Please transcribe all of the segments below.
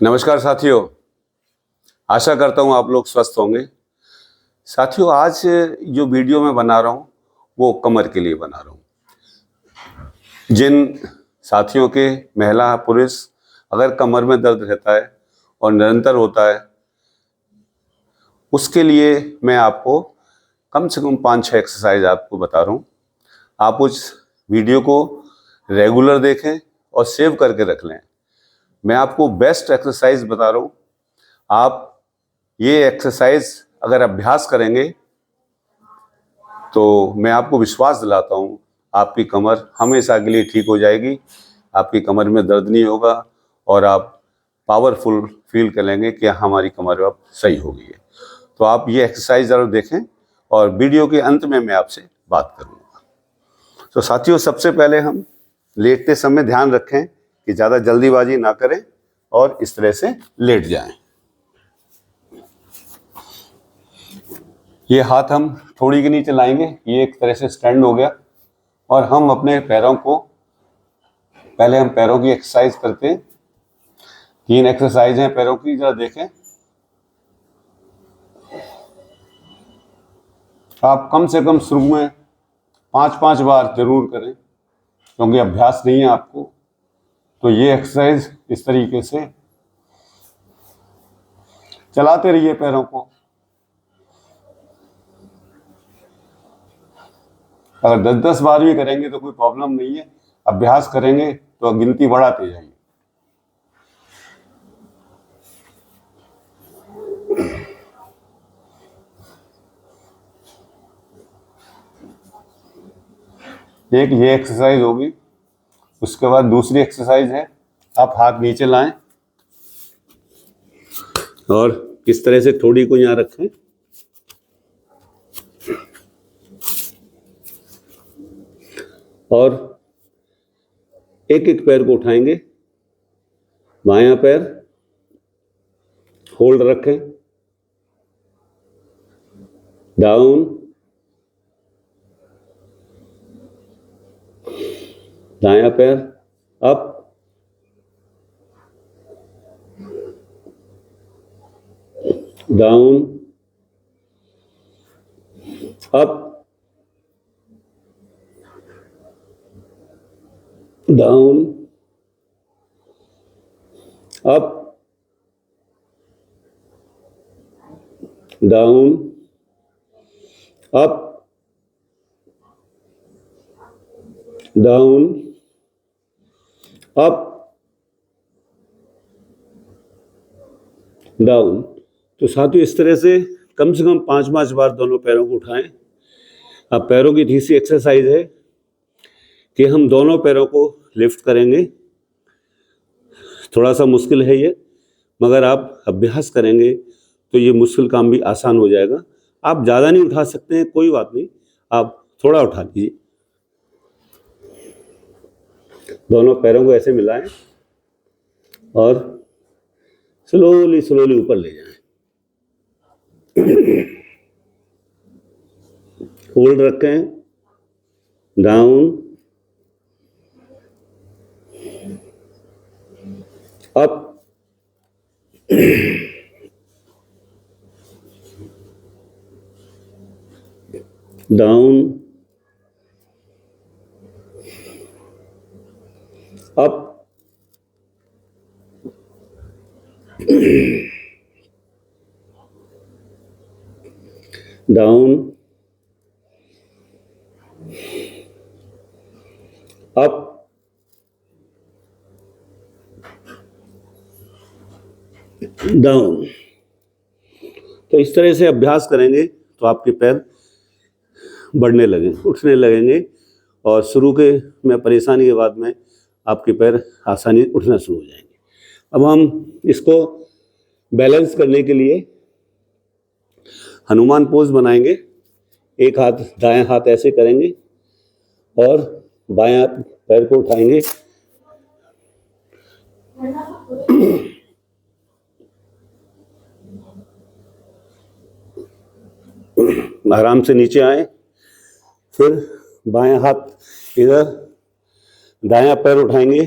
नमस्कार साथियों, आशा करता हूँ आप लोग स्वस्थ होंगे। साथियों, आज जो वीडियो मैं बना रहा हूँ वो कमर के लिए बना रहा हूँ। जिन साथियों के महिला पुरुष अगर कमर में दर्द रहता है और निरंतर होता है, उसके लिए मैं आपको कम से कम 5-6 एक्सरसाइज आपको बता रहा हूँ। आप उस वीडियो को रेगुलर देखें और सेव करके रख लें। मैं आपको बेस्ट एक्सरसाइज बता रहा हूँ। आप ये एक्सरसाइज अगर अभ्यास करेंगे तो मैं आपको विश्वास दिलाता हूँ आपकी कमर हमेशा के लिए ठीक हो जाएगी। आपकी कमर में दर्द नहीं होगा और आप पावरफुल फील करेंगे कि हमारी कमर अब सही हो गई है। तो आप ये एक्सरसाइज ज़रूर देखें और वीडियो के अंत में मैं आपसे बात करूँगा। तो साथियों, सबसे पहले हम लेटते समय ध्यान रखें कि ज़्यादा जल्दीबाजी ना करें और इस तरह से लेट जाएं। ये हाथ हम थोड़ी के नीचे लाएंगे, ये एक तरह से स्टैंड हो गया। और हम अपने पैरों को पहले हम पैरों की एक्सरसाइज करते हैं। 3 एक्सरसाइज हैं पैरों की, जरा देखें। आप कम से कम शुरू में 5-5 बार जरूर करें, क्योंकि अभ्यास नहीं है आपको। तो ये एक्सरसाइज इस तरीके से चलाते रहिए पैरों को। अगर 10-10 बार भी करेंगे तो कोई प्रॉब्लम नहीं है। अभ्यास करेंगे तो गिनती बढ़ाते जाइए। एक ये एक्सरसाइज होगी। उसके बाद दूसरी एक्सरसाइज है, आप हाथ नीचे लाएं और इस तरह से थोड़ी को यहाँ रखें और एक एक पैर को उठाएंगे। बायां पैर होल्ड रखें, डाउन, दायां पैर up, down, up, down, up, down, up, down, up, down. तो साथियों, इस तरह से कम 5-5 बार दोनों पैरों को उठाएं। अब पैरों की तीसरी एक्सरसाइज है कि हम दोनों पैरों को लिफ्ट करेंगे। थोड़ा सा मुश्किल है ये, मगर आप अभ्यास करेंगे तो ये मुश्किल काम भी आसान हो जाएगा। आप ज़्यादा नहीं उठा सकते हैं, कोई बात नहीं, आप थोड़ा उठा लीजिए। दोनों पैरों को ऐसे मिलाएं और स्लोली स्लोली ऊपर ले जाएं। होल्ड रखें, down, up, down, up, down, up, down. तो इस तरह से अभ्यास करेंगे तो आपके पैर बढ़ने लगे, उठने लगेंगे और शुरू के में परेशानी के बाद में आपके पैर आसानी उठना शुरू हो जाएंगे। अब हम इसको बैलेंस करने के लिए हनुमान पोज बनाएंगे। एक हाथ, दायां हाथ ऐसे करेंगे और बायां पैर को उठाएंगे। आराम से नीचे आए, फिर बायां हाथ इधर, दायां पैर उठाएंगे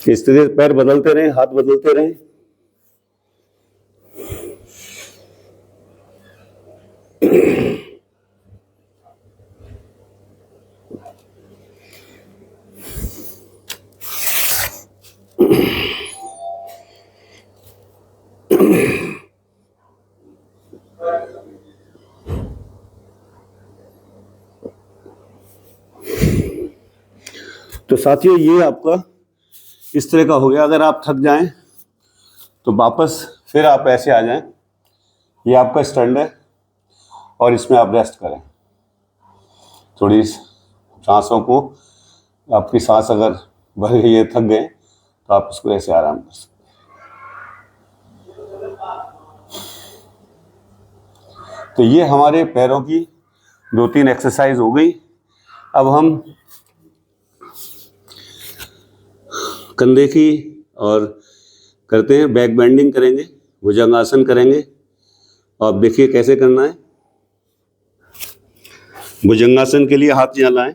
इस तरह से पैर बदलते रहें, हाथ बदलते रहें। तो साथियों, ये आपका इस तरह का हो गया। अगर आप थक जाएं तो वापस फिर आप ऐसे आ जाएं। ये आपका स्टैंड है और इसमें आप रेस्ट करें। थोड़ी सांसों को, आपकी सांस अगर भर गई है, थक गए, तो आप इसको ऐसे आराम कर सकते हैं। तो ये हमारे पैरों की 2-3 एक्सरसाइज हो गई। अब हम कंधे की और करते हैं, बैक बेंडिंग करेंगे, भुजंगासन करेंगे। और आप देखिए कैसे करना है। भुजंगासन के लिए हाथ यहाँ लाएं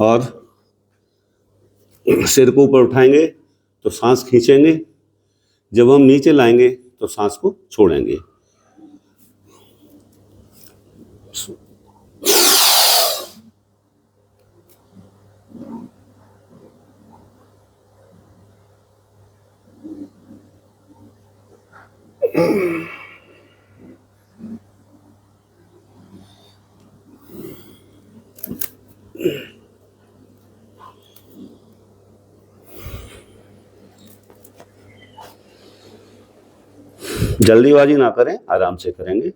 और सिर को ऊपर उठाएंगे तो सांस खींचेंगे। जब हम नीचे लाएंगे तो सांस को छोड़ेंगे। जल्दीबाजी ना करें, आराम से करेंगे।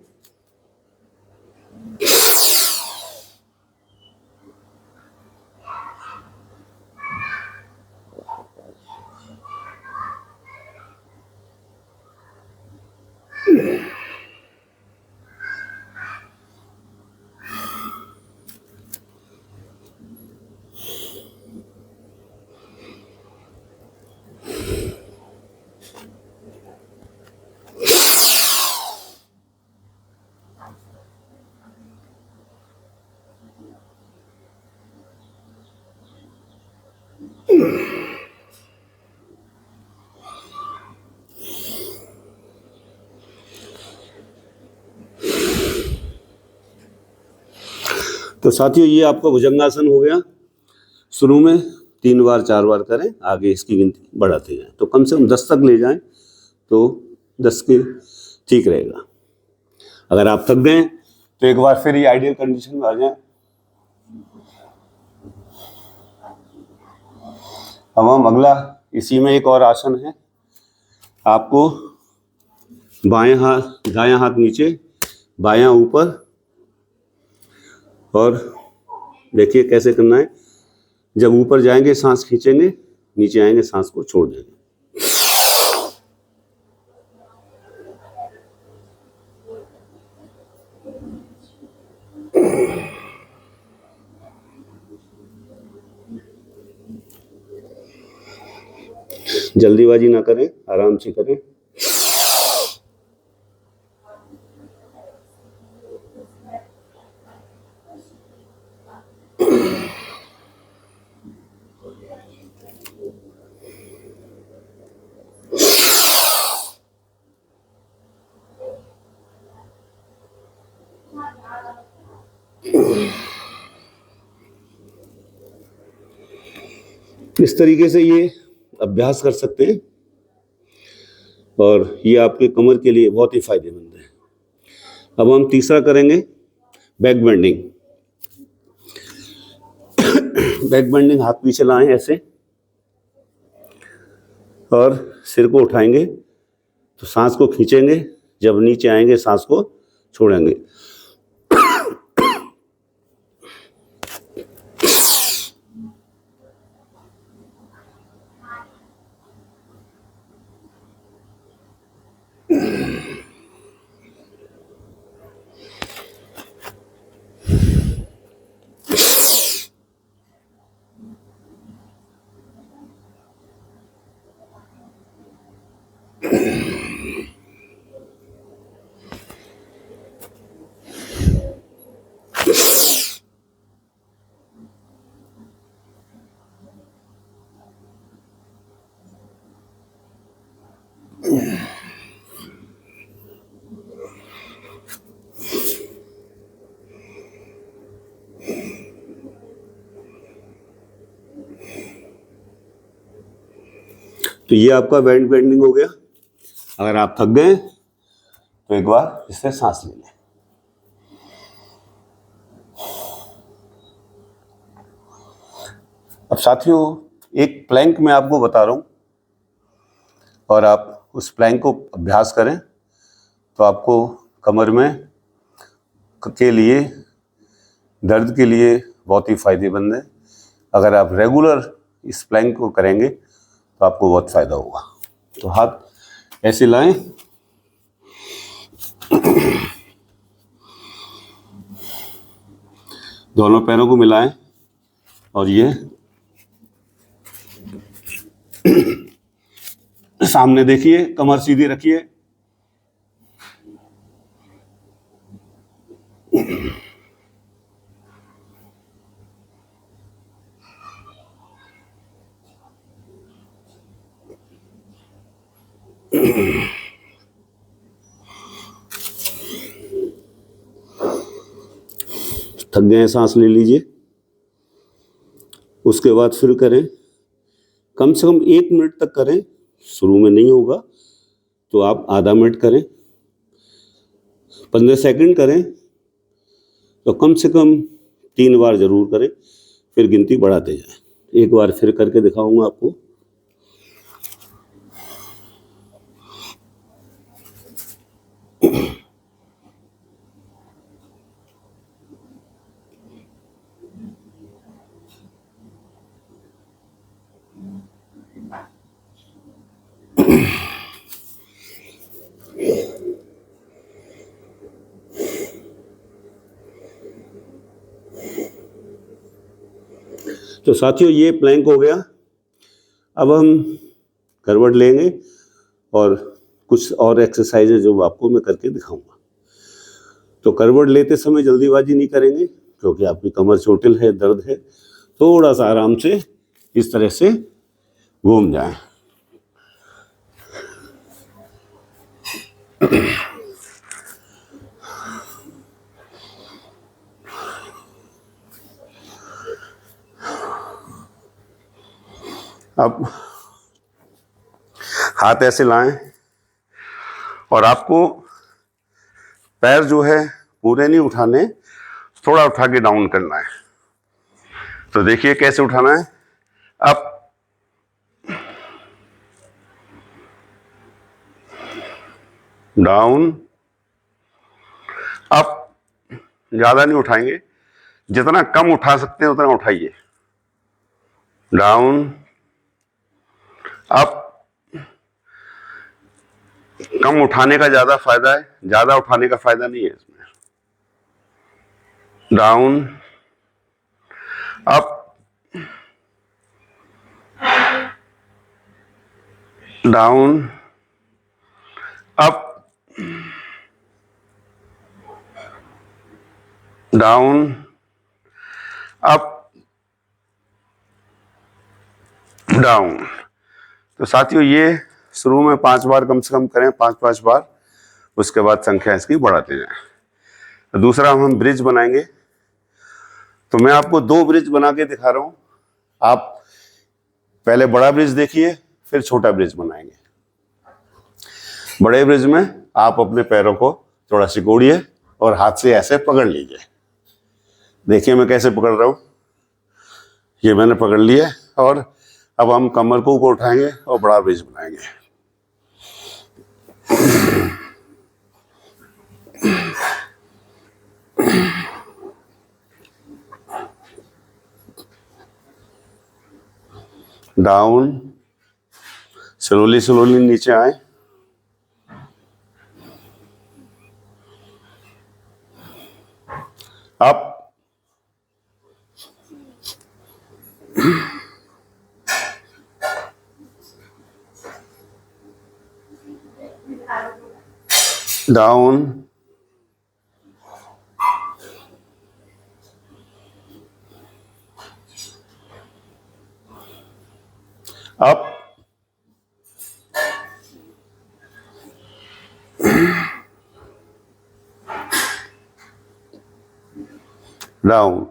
तो साथियों, ये आपका भुजंगासन हो गया। शुरू में 3 बार 4 बार करें, आगे इसकी गिनती बढ़ाते जाएं। तो कम से कम 10 तक ले जाएं तो 10 के ठीक रहेगा। अगर आप थक गए तो एक बार फिर ये आइडियल कंडीशन में आ जाएं। अब हम अगला, इसी में एक और आसन है। आपको बाएं हाथ, दायां हाथ नीचे, बायां ऊपर। और देखिए कैसे करना है। जब ऊपर जाएंगे सांस खींचेंगे, नीचे आएंगे सांस को छोड़ देंगे। जल्दीबाजी ना करें, आराम से करें। इस तरीके से ये अभ्यास कर सकते हैं और ये आपके कमर के लिए बहुत ही फायदेमंद है। अब हम तीसरा करेंगे, बैक बेंडिंग। बैक बेंडिंग, हाथ पीछे लाएं ऐसे और सिर को उठाएंगे तो सांस को खींचेंगे। जब नीचे आएंगे सांस को छोड़ेंगे। तो ये आपका बैंड बेंडिंग हो गया। अगर आप थक गए तो एक बार इससे सांस ले लें। अब साथियों, एक प्लैंक मैं आपको बता रहा हूं और आप उस प्लैंक को अभ्यास करें तो आपको कमर में के लिए, दर्द के लिए बहुत ही फायदेमंद है। अगर आप रेगुलर इस प्लैंक को करेंगे तो आपको बहुत फायदा होगा। तो हाथ ऐसे लाएं, दोनों पैरों को मिलाएं और ये सामने देखिए, कमर सीधी रखिए। थक गए, सांस ले लीजिए। उसके बाद फिर करें, कम से कम 1 मिनट तक करें। शुरू में नहीं होगा तो आप आधा मिनट करें, 15 सेकंड करें, तो कम से कम 3 बार जरूर करें, फिर गिनती बढ़ाते जाएं। एक बार फिर करके दिखाऊंगा आपको। तो साथियों, ये प्लैंक हो गया। अब हम करवट लेंगे और कुछ और एक्सरसाइजेज जो आपको मैं करके दिखाऊंगा। तो करवट लेते समय जल्दीबाजी नहीं करेंगे क्योंकि आपकी कमर चोटिल है, दर्द है। थोड़ा सा आराम से इस तरह से घूम जाएं। अब हाथ ऐसे लाएं और आपको पैर जो है पूरे नहीं उठाने, थोड़ा उठा के डाउन करना है। तो देखिए कैसे उठाना है। Up, down, up. ज्यादा नहीं उठाएंगे, जितना कम उठा सकते हैं उतना उठाइए। Down, up. कम उठाने का ज्यादा फायदा है, ज्यादा उठाने का फायदा नहीं है इसमें। Down, up, down, up, down, up, down. तो साथियों, ये शुरू में 5 बार कम से कम करें, 5-5 बार। उसके बाद संख्या इसकी बढ़ाते जाएं। दूसरा हम ब्रिज बनाएंगे। तो मैं आपको 2 ब्रिज बना के दिखा रहा हूं। आप पहले बड़ा ब्रिज देखिए, फिर छोटा ब्रिज बनाएंगे। बड़े ब्रिज में आप अपने पैरों को थोड़ा सिकोड़िए और हाथ से ऐसे पकड़ लीजिए। देखिए मैं कैसे पकड़ रहा हूं। ये मैंने पकड़ लिया और अब हम कमर को ऊपर उठाएंगे और बड़ा ब्रिज बनाएंगे। डाउन, स्लोली स्लोली नीचे आए, अप, डाउन, अप, डाउन।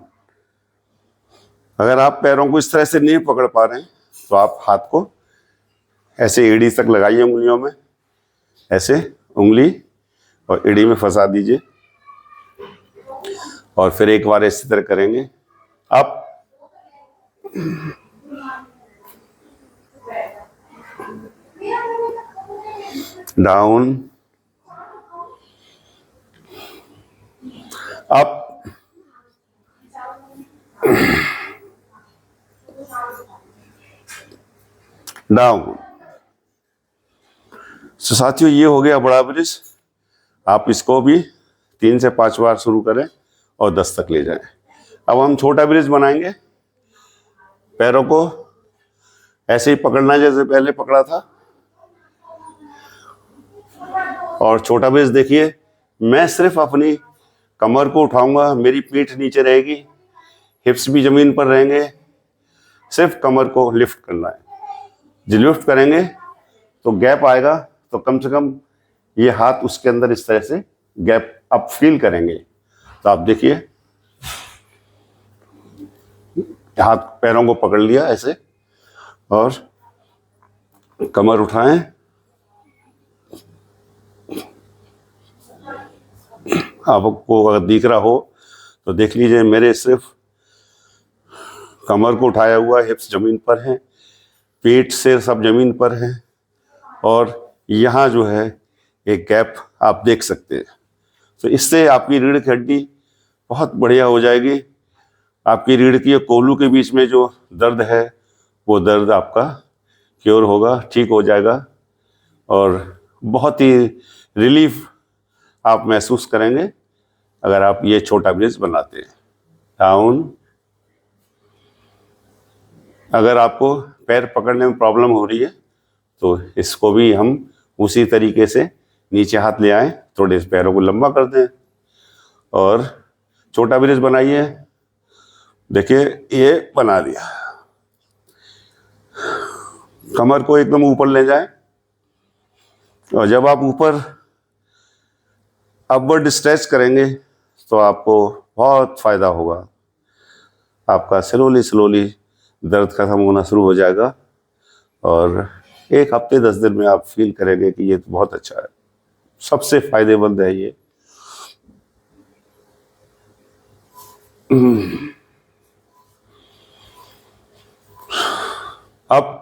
अगर आप पैरों को इस तरह से नहीं पकड़ पा रहे हैं तो आप हाथ को ऐसे एड़ी तक लगाइए उंगलियों में, ऐसे उंगली और एड़ी में फंसा दीजिए और फिर एक बार इसी तरह करेंगे। Up, down, up, down. तो साथियों ये हो गया बड़ा ब्रिज। आप इसको भी 3 से 5 बार शुरू करें और 10 तक ले जाएं। अब हम छोटा ब्रिज बनाएंगे। पैरों को ऐसे ही पकड़ना जैसे पहले पकड़ा था। और छोटा ब्रिज देखिए, मैं सिर्फ अपनी कमर को उठाऊंगा, मेरी पीठ नीचे रहेगी, हिप्स भी जमीन पर रहेंगे, सिर्फ कमर को लिफ्ट करना है। जब लिफ्ट करेंगे तो गैप आएगा, तो कम से कम ये हाथ उसके अंदर इस तरह से गैप आप फील करेंगे। तो आप देखिए, हाथ पैरों को पकड़ लिया ऐसे और कमर उठाएं। आपको अगर दिख रहा हो तो देख लीजिए, मेरे सिर्फ कमर को उठाया हुआ, हिप्स जमीन पर हैं, पेट से सब जमीन पर है और यहाँ जो है एक गैप आप देख सकते हैं। तो इससे आपकी रीढ़ की हड्डी बहुत बढ़िया हो जाएगी। आपकी रीढ़ की कोलू के बीच में जो दर्द है वो दर्द आपका क्योर होगा, ठीक हो जाएगा और बहुत ही रिलीफ आप महसूस करेंगे अगर आप ये छोटा ब्रिज बनाते हैं। डाउन। अगर आपको पैर पकड़ने में प्रॉब्लम हो रही है तो इसको भी हम उसी तरीके से नीचे हाथ ले आएं, थोड़े पैरों को लंबा कर दें और छोटा ब्रिज बनाइए। देखिए ये बना दिया। कमर को एकदम ऊपर ले जाएं और जब आप ऊपर अपवर्ड स्ट्रेच करेंगे तो आपको बहुत फायदा होगा। आपका स्लोली दर्द खत्म होना शुरू हो जाएगा और 1 हफ्ते 10 दिन में आप फील करेंगे कि ये तो बहुत अच्छा है, सबसे फायदेमंद है ये। अब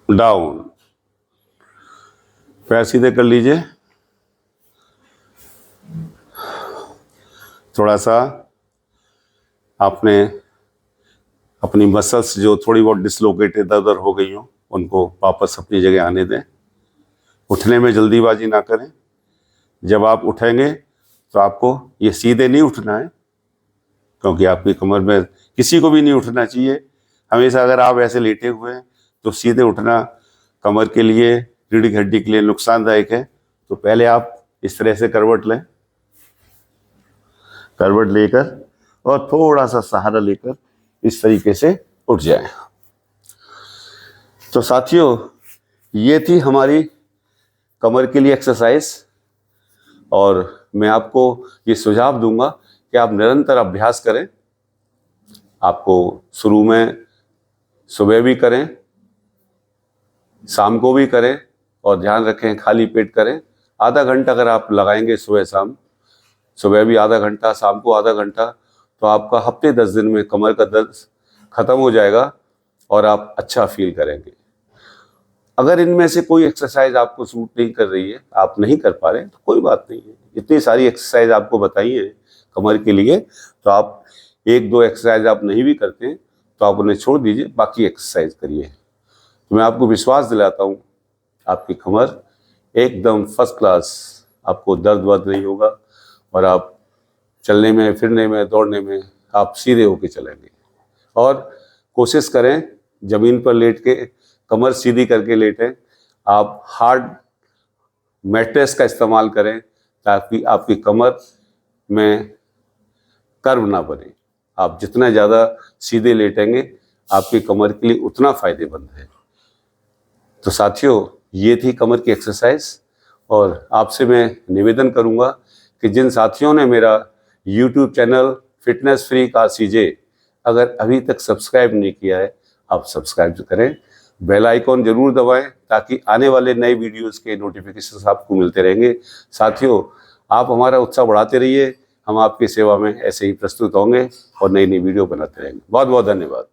डाउन। पैर सीधे कर लीजिए। थोड़ा सा आपने अपनी मसल्स जो थोड़ी बहुत डिसलोकेटेड इधर उधर हो गई हो उनको वापस अपनी जगह आने दें। उठने में जल्दीबाजी ना करें। जब आप उठेंगे तो आपको ये सीधे नहीं उठना है, क्योंकि आपकी कमर में किसी को भी नहीं उठना चाहिए। हमेशा अगर आप ऐसे लेटे हुए हैं तो सीधे उठना कमर के लिए, रीढ़ की हड्डी के लिए नुकसानदायक है। तो पहले आप इस तरह से करवट लें, करवट लेकर और थोड़ा सा सहारा लेकर इस तरीके से उठ जाएं। तो साथियों, ये थी हमारी कमर के लिए एक्सरसाइज और मैं आपको ये सुझाव दूंगा कि आप निरंतर अभ्यास करें। आपको शुरू में सुबह भी करें, शाम को भी करें और ध्यान रखें खाली पेट करें। आधा घंटा अगर आप लगाएंगे सुबह शाम, सुबह भी आधा घंटा, शाम को आधा घंटा, तो आपका हफ्ते 10 दिन में कमर का दर्द खत्म हो जाएगा और आप अच्छा फील करेंगे। अगर इनमें से कोई एक्सरसाइज आपको सूट नहीं कर रही है, आप नहीं कर पा रहे, तो कोई बात नहीं है। इतनी सारी एक्सरसाइज आपको बताई है कमर के लिए, तो आप 1-2 एक्सरसाइज आप नहीं भी करते हैं तो आप उन्हें छोड़ दीजिए, बाकी एक्सरसाइज करिए। तो मैं आपको विश्वास दिलाता हूँ आपकी कमर एकदम फर्स्ट क्लास, आपको दर्द वर्द नहीं होगा और आप चलने में, फिरने में, दौड़ने में आप सीधे होके चलेंगे। और कोशिश करें ज़मीन पर लेट के कमर सीधी करके लेटें। आप हार्ड मैट्रेस का इस्तेमाल करें ताकि आपकी कमर में कर्व ना बने। आप जितना ज़्यादा सीधे लेटेंगे आपकी कमर के लिए उतना फ़ायदेमंद है। तो साथियों, ये थी कमर की एक्सरसाइज और आपसे मैं निवेदन करूंगा कि जिन साथियों ने मेरा YouTube channel fitness free car CJ अगर अभी तक सब्सक्राइब नहीं किया है, आप सब्सक्राइब करें, बेल आइकॉन जरूर दबाएं ताकि आने वाले नए वीडियोस के नोटिफिकेशंस आपको मिलते रहेंगे। साथियों, आप हमारा उत्साह बढ़ाते रहिए, हम आपकी सेवा में ऐसे ही प्रस्तुत होंगे और नई नई वीडियो बनाते रहेंगे। बहुत बहुत धन्यवाद।